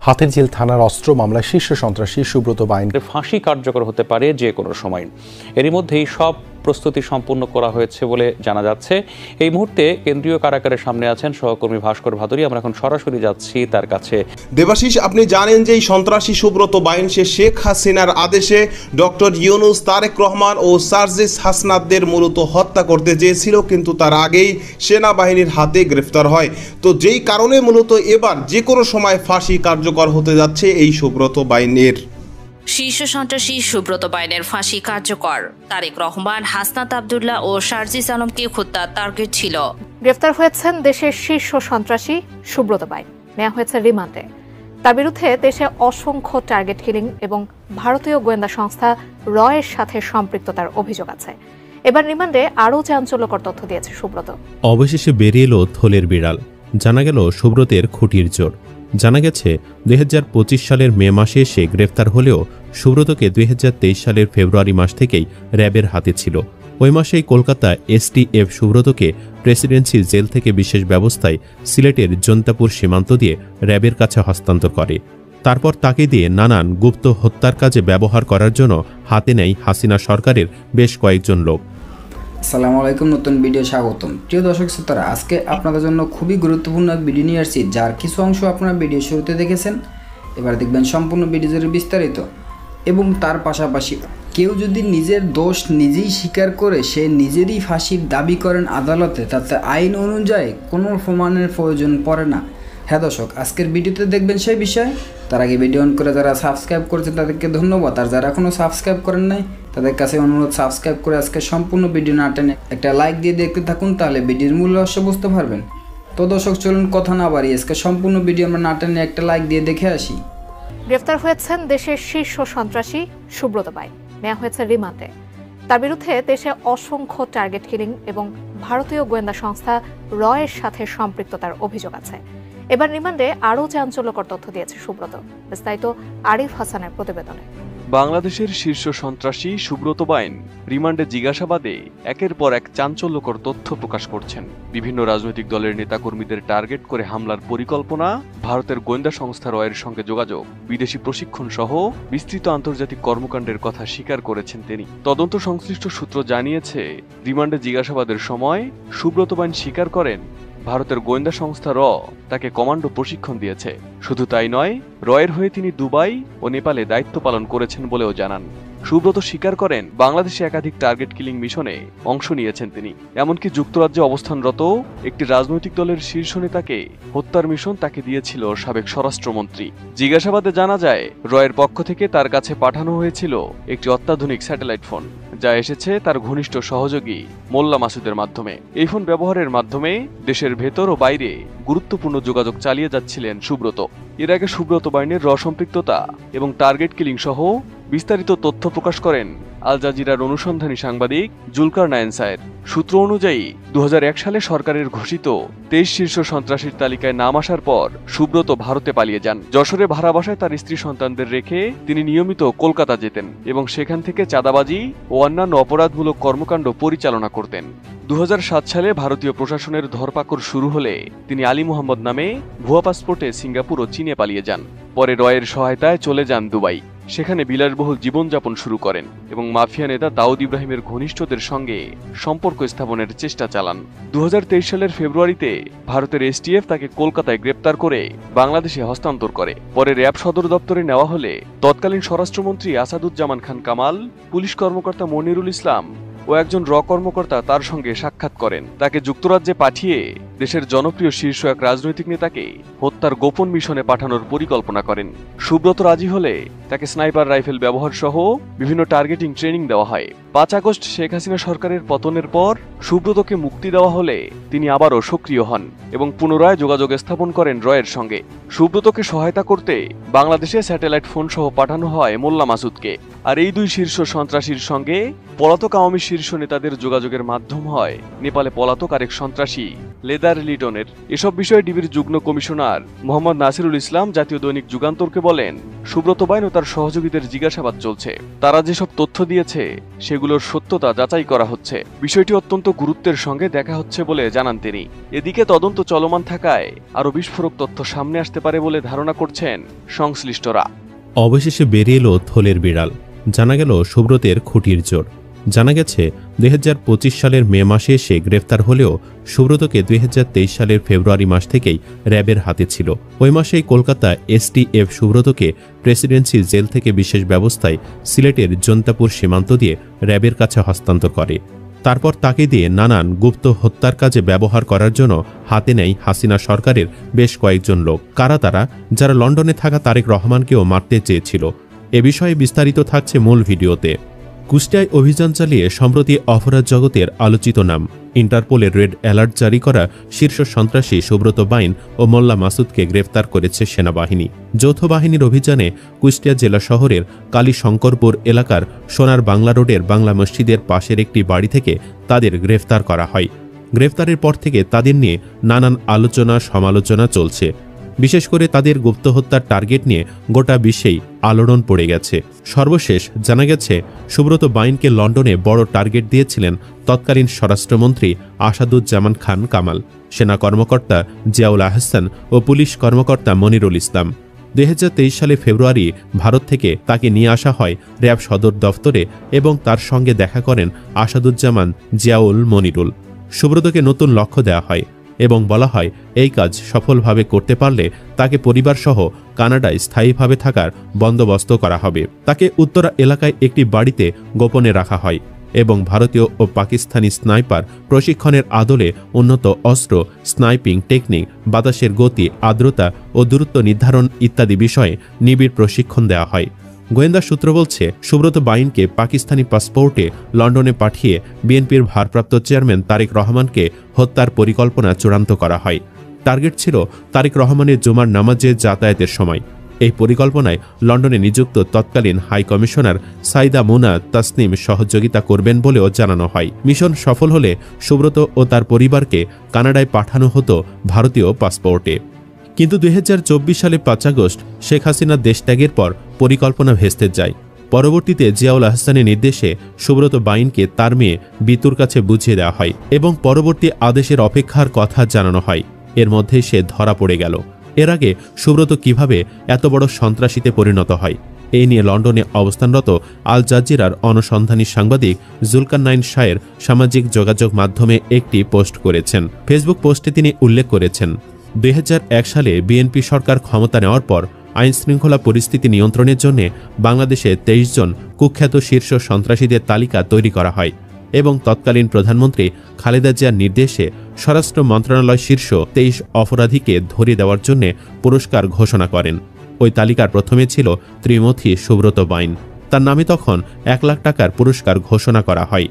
হাতিরঝিল থানার অস্ত্র মামলায় শীর্ষ সন্ত্রাসী সুব্রত বাইনের ফাঁসি কার্যকর হতে পারে যে কোনো সময়। এরই মধ্যেই সব প্রস্তুতি সম্পূর্ণ করা হয়েছে বলে জানা যাচ্ছে। এই মুহূর্তে কেন্দ্রীয় কারাগারের সামনে আছেন সহকর্মী ভাস্কর ভাদুরী। আমরা এখন সরাসরি যাচ্ছি তার কাছে। দেবাশিস, আপনি জানেন যে এই সন্ত্রাসী সুব্রত বাইন সে শেখ হাসিনার আদেশে ডক্টর ইউনূস, তারেক রহমান ও সার্জিস হাসনাতদের মূলত হত্যা করতে চেয়েছিল, কিন্তু তার আগেই সেনাবাহিনীর হাতে গ্রেফতার হয়। তো যেই কারণে মূলত এবার যে কোনো সময় ফাঁসি কার্যকর হতে যাচ্ছে এই সুব্রত বাইনের। শীর্ষ সন্ত্রাসী সুব্রত বাইনের ফাঁসি কার্যকর। তারেক রহমান, হাসনাত আবদুল্লাহ ও সার্জিস আলমকে হত্যার টার্গেট ছিল। গ্রেফতার হয়েছেন দেশের শীর্ষ সন্ত্রাসী সুব্রত বাইন। নেওয়া হয়েছে রিমান্ডে। তার বিরুদ্ধে দেশে অসংখ্য টার্গেট কিলিং এবং ভারতীয় গোয়েন্দা সংস্থা রয়ের সাথে সম্পৃক্ততার অভিযোগ আছে। এবার রিমান্ডে আরও চাঞ্চল্যকর তথ্য দিয়েছে সুব্রত। অবশেষে বেরিয়ে এলো থলের বিড়াল। জানা গেল সুব্রতের খুঁটির জোর। জানা গেছে 2025 সালের মে মাসে সে গ্রেফতার হলেও সুব্রতকে 2023 সালের ফেব্রুয়ারি মাস থেকেই র্যাবের হাতে ছিল। ওই মাসেই কলকাতা STF সুব্রতকে প্রেসিডেন্সি জেল থেকে বিশেষ ব্যবস্থায় সিলেটের জন্তাপুর সীমান্ত দিয়ে র্যাবের কাছে হস্তান্তর করে। তারপর তাকে দিয়ে নানান গুপ্ত হত্যার কাজে ব্যবহার করার জন্য হাতে নেয় হাসিনা সরকারের বেশ কয়েকজন লোক। আসসালামু আলাইকুম, নতুন ভিডিও স্বাগতম। প্রিয় দর্শক শ্রোতারা, আজকে আপনাদের জন্য খুবই গুরুত্বপূর্ণ এক ভিডিও নিয়ে আসছি, যার কিছু অংশ আপনারা ভিডিও শুরুতে দেখেছেন। এবার দেখবেন সম্পূর্ণ ভিডিওর বিস্তারিত। এবং তার পাশাপাশি কেউ যদি নিজের দোষ নিজেই স্বীকার করে সে নিজেরই ফাঁসির দাবি করেন আদালতে, তাতে আইন অনুযায়ী কোনো প্রমাণের প্রয়োজন পড়ে না। হ্যাঁ দর্শক, আজকের ভিডিওতে দেখবেন সেই বিষয়। তার আগে ভিডিও অন করে যারা সাবস্ক্রাইব করেছেন তাদেরকে ধন্যবাদ, আর যারা এখনও সাবস্ক্রাইব করেন নাই তাদের কাছে অনুরোধ সাবস্ক্রাইব করে আজকে সম্পূর্ণ ভিডিও না টেনে একটা লাইক দিয়ে দেখতে থাকুন, তাহলে ভিডিওর মূল রহস্য বুঝতে পারবেন। তো দর্শক চলুন কথা না বাড়িয়ে আজকে সম্পূর্ণ ভিডিও আমরা না টেনে একটা লাইক দিয়ে দেখে আসি। গ্রেফতার হয়েছেন দেশের শীর্ষ সন্ত্রাসী সুব্রত বাইন। নেওয়া হয়েছে রিমান্ডে। তার বিরুদ্ধে দেশে অসংখ্য টার্গেট কিলিং এবং ভারতীয় গোয়েন্দা সংস্থা রয়ের সাথে সম্পৃক্ততার অভিযোগ আছে। এবার রিমান্ডে আরও চাঞ্চল্যকর তথ্য দিয়েছে সুব্রত। বিস্তারিত আরিফ হাসানের প্রতিবেদনে। বাংলাদেশের শীর্ষ সন্ত্রাসী সুব্রত বাইন রিমান্ডে জিজ্ঞাসাবাদে একের পর এক চাঞ্চল্যকর তথ্য প্রকাশ করছেন। বিভিন্ন রাজনৈতিক দলের নেতাকর্মীদের টার্গেট করে হামলার পরিকল্পনা, ভারতের গোয়েন্দা সংস্থা রয়ের সঙ্গে যোগাযোগ, বিদেশি প্রশিক্ষণ সহ বিস্তৃত আন্তর্জাতিক কর্মকাণ্ডের কথা স্বীকার করেছেন তিনি। তদন্ত সংশ্লিষ্ট সূত্র জানিয়েছে, রিমান্ডে জিজ্ঞাসাবাদের সময় সুব্রত বাইন স্বীকার করেন ভারতের গোয়েন্দা সংস্থা র তাকে কমান্ডো প্রশিক্ষণ দিয়েছে। শুধু তাই নয়, রয়ের হয়ে তিনি দুবাই ও নেপালে দায়িত্ব পালন করেছেন বলেও জানান। সুব্রত স্বীকার করেন বাংলাদেশে একাধিক টার্গেট কিলিং মিশনে অংশ নিয়েছেন তিনি। এমনকি যুক্তরাজ্যে অবস্থানরত একটি রাজনৈতিক দলের শীর্ষ নেতাকে হত্যার মিশন তাকে দিয়েছিল সাবেক স্বরাষ্ট্রমন্ত্রী। জিজ্ঞাসাবাদে জানা যায়, রয়ের পক্ষ থেকে তার কাছে পাঠানো হয়েছিল একটি অত্যাধুনিক স্যাটেলাইট ফোন, যা এসেছে তার ঘনিষ্ঠ সহযোগী মোল্লা মাসুদের মাধ্যমে। এই ফোন ব্যবহারের মাধ্যমে দেশের ভেতর ও বাইরে গুরুত্বপূর্ণ যোগাযোগ চালিয়ে যাচ্ছিলেন সুব্রত। এর আগে সুব্রত বাইনের সম্পৃক্ততা এবং টার্গেট কিলিং সহ বিস্তারিত তথ্য প্রকাশ করেন আল জাজিরার অনুসন্ধানী সাংবাদিক জুলকার নায়েন সায়ের। সূত্র অনুযায়ী 2001 সালে সরকারের ঘোষিত 23 শীর্ষ সন্ত্রাসীর তালিকায় নাম আসার পর সুব্রত ভারতে পালিয়ে যান। যশোরে ভাড়া বাসায় তার স্ত্রী সন্তানদের রেখে তিনি নিয়মিত কলকাতা যেতেন এবং সেখান থেকে চাঁদাবাজি ও অন্যান্য অপরাধমূলক কর্মকাণ্ড পরিচালনা করতেন। 2007 সালে ভারতীয় প্রশাসনের ধরপাকড় শুরু হলে তিনি আলী মোহাম্মদ নামে ভুয়া পাসপোর্টে সিঙ্গাপুর ও চীনে পালিয়ে যান। পরে রয়ের সহায়তায় চলে যান দুবাই। সেখানে বিলাসবহুল জীবনযাপন শুরু করেন এবং মাফিয়া নেতা দাউদ ইব্রাহিমের ঘনিষ্ঠদের সঙ্গে সম্পর্ক স্থাপনের চেষ্টা চালান। 2023 সালের ফেব্রুয়ারিতে ভারতের STF তাকে কলকাতায় গ্রেপ্তার করে বাংলাদেশে হস্তান্তর করে। পরে র্যাব সদর দপ্তরে নেওয়া হলে তৎকালীন স্বরাষ্ট্রমন্ত্রী আসাদুজ্জামান খান কামাল, পুলিশ কর্মকর্তা মনিরুল ইসলাম ও একজন র কর্মকর্তা তার সঙ্গে সাক্ষাৎ করেন। তাকে যুক্তরাজ্যে পাঠিয়ে দেশের জনপ্রিয় শীর্ষ এক রাজনৈতিক নেতাকে হত্যার গোপন মিশনে পাঠানোর পরিকল্পনা করেন। সুব্রত রাজি হলে তাকে স্নাইপার রাইফেল ব্যবহার সহ বিভিন্ন টার্গেটিং ট্রেনিং দেওয়া হয়। 5 আগস্ট শেখ হাসিনা সরকারের পতনের পর সুব্রতকে মুক্তি দেওয়া হলে তিনি আবারও সক্রিয় হন এবং পুনরায় যোগাযোগ স্থাপন করেন রয়ের সঙ্গে। সুব্রতকে সহায়তা করতে বাংলাদেশে স্যাটেলাইট ফোন সহ পাঠানো হয় মোল্লা মাসুদকে। আর এই দুই শীর্ষ সন্ত্রাসীর সঙ্গে পলাতক আওয়ামী শীর্ষ নেতাদের যোগাযোগের মাধ্যম হয় নেপালে পলাতক আরেক সন্ত্রাসী লেদার লিটনের। এসব বিষয়ে ডিবির যুগ্ম কমিশনার মোহাম্মদ নাসিরুল ইসলাম জাতীয় দৈনিক যুগান্তরকে বলেন, সুব্রত বাইন ও তার সহযোগীদের জিজ্ঞাসাবাদ চলছে। তারা যেসব তথ্য দিয়েছে সেগুলোর সত্যতা যাচাই করা হচ্ছে। বিষয়টি অত্যন্ত গুরুত্বের সঙ্গে দেখা হচ্ছে বলে জানান তিনি। এদিকে তদন্ত চলমান থাকায় আরও বিস্ফোরক তথ্য সামনে আসতে পারে বলে ধারণা করছেন সংশ্লিষ্টরা। অবশেষে বেরিয়ে এলো থলের বিড়াল। জানা গেল সুব্রতের খুঁটির জোর। জানা গেছে 2025 সালের মে মাসে সে গ্রেফতার হলেও সুব্রতকে 2023 সালের ফেব্রুয়ারি মাস থেকেই র্যাবের হাতে ছিল। ওই মাসেই কলকাতা এসটিএফ সুব্রতকে প্রেসিডেন্সি জেল থেকে বিশেষ ব্যবস্থায় সিলেটের জন্তাপুর সীমান্ত দিয়ে র্যাবের কাছে হস্তান্তর করে। তারপর তাকে দিয়ে নানান গুপ্ত হত্যার কাজে ব্যবহার করার জন্য হাতে নেয় হাসিনা সরকারের বেশ কয়েকজন লোক। কারা তারা, যারা লন্ডনে থাকা তারেক রহমানকেও মারতে চেয়েছিল? এ বিষয়ে বিস্তারিত থাকছে মূল ভিডিওতে। কুষ্টিয়ায় অভিযান চালিয়ে সম্প্রতি অপরাধ জগতের আলোচিত নাম ইন্টারপোলের রেড অ্যালার্ট জারি করা শীর্ষ সন্ত্রাসী সুব্রত বাইন ও মোল্লা মাসুদকে গ্রেফতার করেছে সেনাবাহিনী। যৌথ বাহিনীর অভিযানে কুষ্টিয়া জেলা শহরের কালীশঙ্করপুর এলাকার সোনার বাংলা রোডের বাংলা মসজিদের পাশের একটি বাড়ি থেকে তাদের গ্রেফতার করা হয়। গ্রেফতারের পর থেকে তাদের নিয়ে নানান আলোচনা সমালোচনা চলছে। বিশেষ করে তাদের গুপ্ত হত্যার টার্গেট নিয়ে গোটা বিশ্বেই আলোড়ন পড়ে গেছে। সর্বশেষ জানা গেছে সুব্রত বাইনকে লন্ডনে বড় টার্গেট দিয়েছিলেন তৎকালীন স্বরাষ্ট্রমন্ত্রী আসাদুজ্জামান খান কামাল, সেনা কর্মকর্তা জিয়াউল আহসান ও পুলিশ কর্মকর্তা মনিরুল ইসলাম। 2023 সালে ফেব্রুয়ারি ভারত থেকে তাকে নিয়ে আসা হয় র্যাব সদর দফতরে এবং তার সঙ্গে দেখা করেন আসাদুজ্জামান, জিয়াউল, মনিরুল। সুব্রতকে নতুন লক্ষ্য দেওয়া হয় এবং বলা হয় এই কাজ সফলভাবে করতে পারলে তাকে পরিবারসহ কানাডায় স্থায়ীভাবে থাকার বন্দোবস্ত করা হবে। তাকে উত্তরা এলাকায় একটি বাড়িতে গোপনে রাখা হয় এবং ভারতীয় ও পাকিস্তানি স্নাইপার প্রশিক্ষণের আদলে উন্নত অস্ত্র, স্নাইপিং টেকনিক, বাতাসের গতি, আর্দ্রতা ও দূরত্ব নির্ধারণ ইত্যাদি বিষয়ে নিবিড় প্রশিক্ষণ দেওয়া হয়। গোয়েন্দা সূত্র বলছে, সুব্রত বাইনকে পাকিস্তানি পাসপোর্টে লন্ডনে পাঠিয়ে বিএনপির ভারপ্রাপ্ত চেয়ারম্যান তারেক রহমানকে হত্যার পরিকল্পনা চূড়ান্ত করা হয়। টার্গেট ছিল তারেক রহমানের জুমার নামাজে যাতায়াতের সময়। এই পরিকল্পনায় লন্ডনে নিযুক্ত তৎকালীন হাই কমিশনার সাইদা মুনা তাসনিম সহযোগিতা করবেন বলেও জানানো হয়। মিশন সফল হলে সুব্রত ও তার পরিবারকে কানাডায় পাঠানো হতো ভারতীয় পাসপোর্টে। কিন্তু 2024 সালে 5 আগস্ট শেখ হাসিনা দেশত্যাগের পর পরিকল্পনা ভেস্তে যায়। পরবর্তীতে জিয়াউল আহসানের নির্দেশে সুব্রত বাইনকে তার মেয়ে বিতুর কাছে বুঝিয়ে দেওয়া হয় এবং পরবর্তী আদেশের অপেক্ষার কথা জানানো হয়। এর মধ্যেই সে ধরা পড়ে গেল। এর আগে সুব্রত কিভাবে এত বড় সন্ত্রাসীতে পরিণত হয়, এই নিয়ে লন্ডনে অবস্থানরত আল জাজিরার অনুসন্ধানী সাংবাদিক জুলকারনাইন শাহের সামাজিক যোগাযোগ মাধ্যমে একটি পোস্ট করেছেন। ফেসবুক পোস্টে তিনি উল্লেখ করেছেন, 2001 সালে বিএনপি সরকার ক্ষমতা নেওয়ার পর আইনশৃঙ্খলা পরিস্থিতি নিয়ন্ত্রণের জন্য বাংলাদেশে 23 জন কুখ্যাত শীর্ষ সন্ত্রাসীদের তালিকা তৈরি করা হয় এবং তৎকালীন প্রধানমন্ত্রী খালেদা জিয়ার নির্দেশে স্বরাষ্ট্র মন্ত্রণালয় শীর্ষ 23 অপরাধীকে ধরিয়ে দেওয়ার জন্য পুরস্কার ঘোষণা করেন। ওই তালিকার প্রথমে ছিল ত্রিমথী সুব্রত বাইন। তার নামে তখন 1 লাখ টাকার পুরস্কার ঘোষণা করা হয়।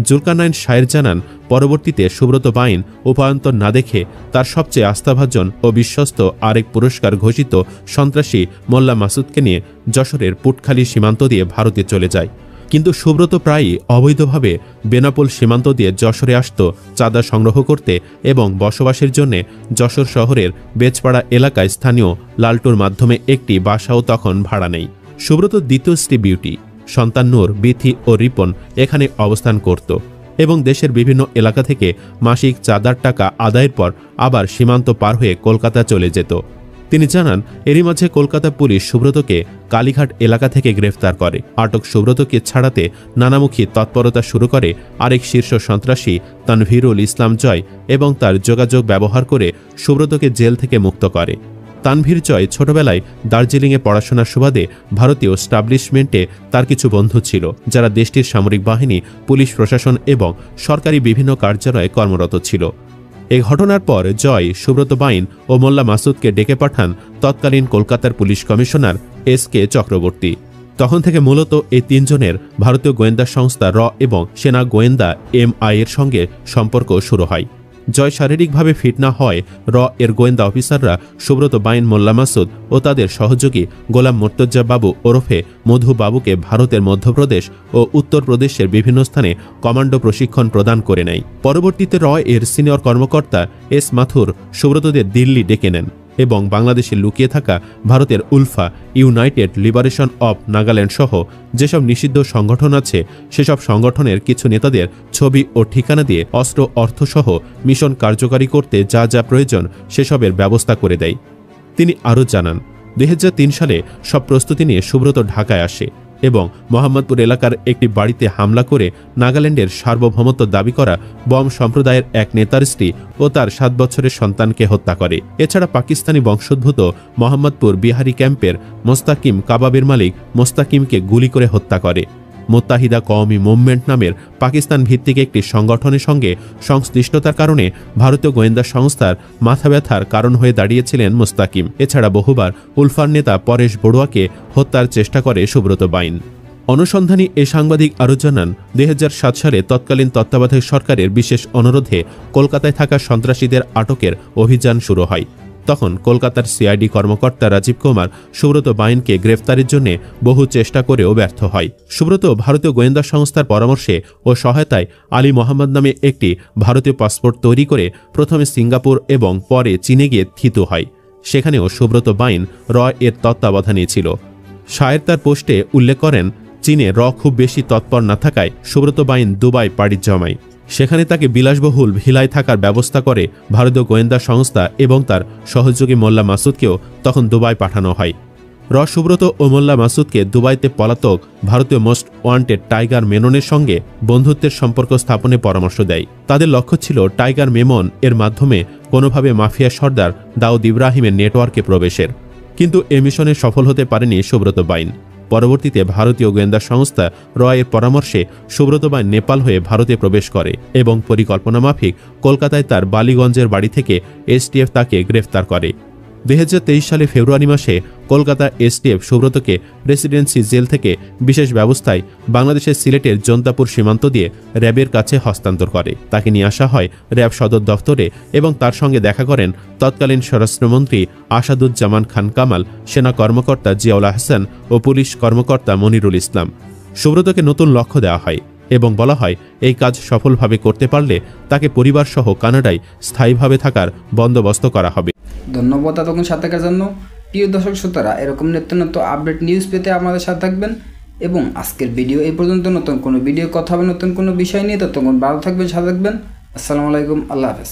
জুলকারনাইন শাহের জানান, পরবর্তীতে সুব্রত বাইন উপায়ন্তর না দেখে তার সবচেয়ে আস্থাভাজন ও বিশ্বস্ত আরেক পুরস্কার ঘোষিত সন্ত্রাসী মোল্লা মাসুদকে নিয়ে যশোরের পুটখালী সীমান্ত দিয়ে ভারতে চলে যায়। কিন্তু সুব্রত প্রায়ই অবৈধভাবে বেনাপোল সীমান্ত দিয়ে যশোরে আসত চাঁদা সংগ্রহ করতে এবং বসবাসের জন্য যশোর শহরের বেচপাড়া এলাকায় স্থানীয় লালটুর মাধ্যমে একটি বাসাও তখন ভাড়া নেয়। সুব্রত দ্বিতীয় স্ত্রী বিউটি, সন্তান নূর, বিথি ও রিপন এখানে অবস্থান করত এবং দেশের বিভিন্ন এলাকা থেকে মাসিক চাঁদার টাকা আদায়ের পর আবার সীমান্ত পার হয়ে কলকাতা চলে যেত। তিনি জানান, এরই মাঝে কলকাতা পুলিশ সুব্রতকে কালীঘাট এলাকা থেকে গ্রেফতার করে। আটক সুব্রতকে ছাড়াতে নানামুখী তৎপরতা শুরু করে আরেক শীর্ষ সন্ত্রাসী তানভীরুল ইসলাম জয় এবং তার যোগাযোগ ব্যবহার করে সুব্রতকে জেল থেকে মুক্ত করে। তানভীর জয় ছোটবেলায় দার্জিলিংয়ে পড়াশোনার সুবাদে ভারতীয় স্টাবলিশমেন্টে তার কিছু বন্ধু ছিল, যারা দেশটির সামরিক বাহিনী, পুলিশ প্রশাসন এবং সরকারি বিভিন্ন কার্যালয়ে কর্মরত ছিল। এই ঘটনার পর জয় সুব্রত বাইন ও মোল্লা মাসুদকে ডেকে পাঠান তৎকালীন কলকাতার পুলিশ কমিশনার SK চক্রবর্তী। তখন থেকে মূলত এই 3 জনের ভারতীয় গোয়েন্দা সংস্থা র এবং সেনা গোয়েন্দা MI এর সঙ্গে সম্পর্ক শুরু হয়। জয় শারীরিকভাবে ফিট না হয় এর গোয়েন্দা অফিসাররা সুব্রত বাইন, মোল্লা মাসুদ ও তাদের সহযোগী গোলাম মোর্তজা বাবু ওরফে মধু বাবুকে ভারতের মধ্যপ্রদেশ ও উত্তরপ্রদেশের বিভিন্ন স্থানে কমান্ডো প্রশিক্ষণ প্রদান করে নেয়। পরবর্তীতে এর সিনিয়র কর্মকর্তা এস মাথুর সুব্রতদের দিল্লি ডেকে নেন এবং বাংলাদেশে লুকিয়ে থাকা ভারতের ULFA, United liberation of Nagaland সহ যেসব নিষিদ্ধ সংগঠন আছে সেসব সংগঠনের কিছু নেতাদের ছবি ও ঠিকানা দিয়ে অস্ত্র, অর্থসহ মিশন কার্যকারী করতে যা যা প্রয়োজন সেসবের ব্যবস্থা করে দেয়। তিনি আরও জানান, 2003 সালে সব প্রস্তুতি নিয়ে সুব্রত ঢাকায় আসে এবং মোহাম্মদপুর এলাকার একটি বাড়িতে হামলা করে নাগাল্যান্ডের সার্বভৌমত্ব দাবি করা বম সম্প্রদায়ের এক নেতার স্ত্রী ও তার 7 বছরের সন্তানকে হত্যা করে। এছাড়া পাকিস্তানি বংশোদ্ভূত মোহাম্মদপুর বিহারি ক্যাম্পের মোস্তাকিম কাবাবের মালিক মোস্তাকিমকে গুলি করে হত্যা করে। মুত্তাহিদা কওমি মুভমেন্ট নামের পাকিস্তান ভিত্তিক একটি সংগঠনের সঙ্গে সংশ্লিষ্টতার কারণে ভারতীয় গোয়েন্দা সংস্থার মাথা ব্যথার কারণ হয়ে দাঁড়িয়েছিলেন মোস্তাকিম। এছাড়া বহুবার উলফার নেতা পরেশ বড়ুয়াকে হত্যার চেষ্টা করে সুব্রত বাইন। অনুসন্ধানী এই সাংবাদিক আরও জানান, 2007 সালে তৎকালীন তত্ত্বাবধায়ক সরকারের বিশেষ অনুরোধে কলকাতায় থাকা সন্ত্রাসীদের আটকের অভিযান শুরু হয়। তখন কলকাতার সিআইডি কর্মকর্তা রাজীব কুমার সুব্রত বাইনকে গ্রেফতারের জন্য বহু চেষ্টা করেও ব্যর্থ হয়। সুব্রত ভারতীয় গোয়েন্দা সংস্থার পরামর্শে ও সহায়তায় আলী মোহাম্মদ নামে একটি ভারতীয় পাসপোর্ট তৈরি করে প্রথমে সিঙ্গাপুর এবং পরে চীনে গিয়ে থিতু হয়। সেখানেও সুব্রত বাইন এর তত্ত্বাবধানে ছিল। শায়ের তার পোস্টে উল্লেখ করেন, চীনে খুব বেশি তৎপর না থাকায় সুব্রত বাইন দুবাই পাড়ি জমায়। সেখানে তাকে বিলাসবহুল ভিলায় থাকার ব্যবস্থা করে ভারতীয় গোয়েন্দা সংস্থা এবং তার সহযোগী মোল্লা মাসুদকেও তখন দুবাই পাঠানো হয়। সুব্রত ও মোল্লা মাসুদকে দুবাইতে পলাতক ভারতীয় মোস্ট ওয়ান্টেড টাইগার মেননের সঙ্গে বন্ধুত্বের সম্পর্ক স্থাপনে পরামর্শ দেয়। তাদের লক্ষ্য ছিল টাইগার মেমন এর মাধ্যমে কোনোভাবে মাফিয়া সর্দার দাউদ ইব্রাহিমের নেটওয়ার্কে প্রবেশের। কিন্তু এ মিশনে সফল হতে পারেনি সুব্রত বাইন। পরবর্তীতে ভারতীয় গোয়েন্দা সংস্থা এর পরামর্শে সুব্রত বাইন নেপাল হয়ে ভারতে প্রবেশ করে এবং পরিকল্পনা মাফিক কলকাতায় তার বালিগঞ্জের বাড়ি থেকে এসটিএফ তাকে গ্রেফতার করে। 2023 সালে ফেব্রুয়ারি মাসে কলকাতা এসটিএফ সুব্রতকে প্রেসিডেন্সি জেল থেকে বিশেষ ব্যবস্থায় বাংলাদেশের সিলেটের জন্তাপুর সীমান্ত দিয়ে র্যাবের কাছে হস্তান্তর করে। তাকে নিয়ে আসা হয় র্যাব সদর দফতরে এবং তার সঙ্গে দেখা করেন তৎকালীন স্বরাষ্ট্রমন্ত্রী আসাদুজ্জামান খান কামাল, সেনা কর্মকর্তা জিয়াউল আহসান ও পুলিশ কর্মকর্তা মনিরুল ইসলাম। সুব্রতকে নতুন লক্ষ্য দেওয়া হয় এবং বলা হয় এই কাজ সফলভাবে করতে পারলে তাকে পরিবার সহ কানাডায় স্থায়ীভাবে থাকার বন্দোবস্ত করা হবে। ধন্যবাদ এতক্ষণ সাথে থাকার জন্য। প্রিয় দর্শক শ্রোতারা, এরকম নিত্য নতুন আপডেট নিউজ পেতে আমাদের সাথে থাকবেন এবং আজকের ভিডিও এই পর্যন্ত। নতুন কোনো ভিডিও কথা হবে নতুন কোনো বিষয় নিয়ে, ততক্ষণ ভালো থাকবেন, সাথে থাকবেন। আসসালামু আলাইকুম, আল্লাহ হাফেজ।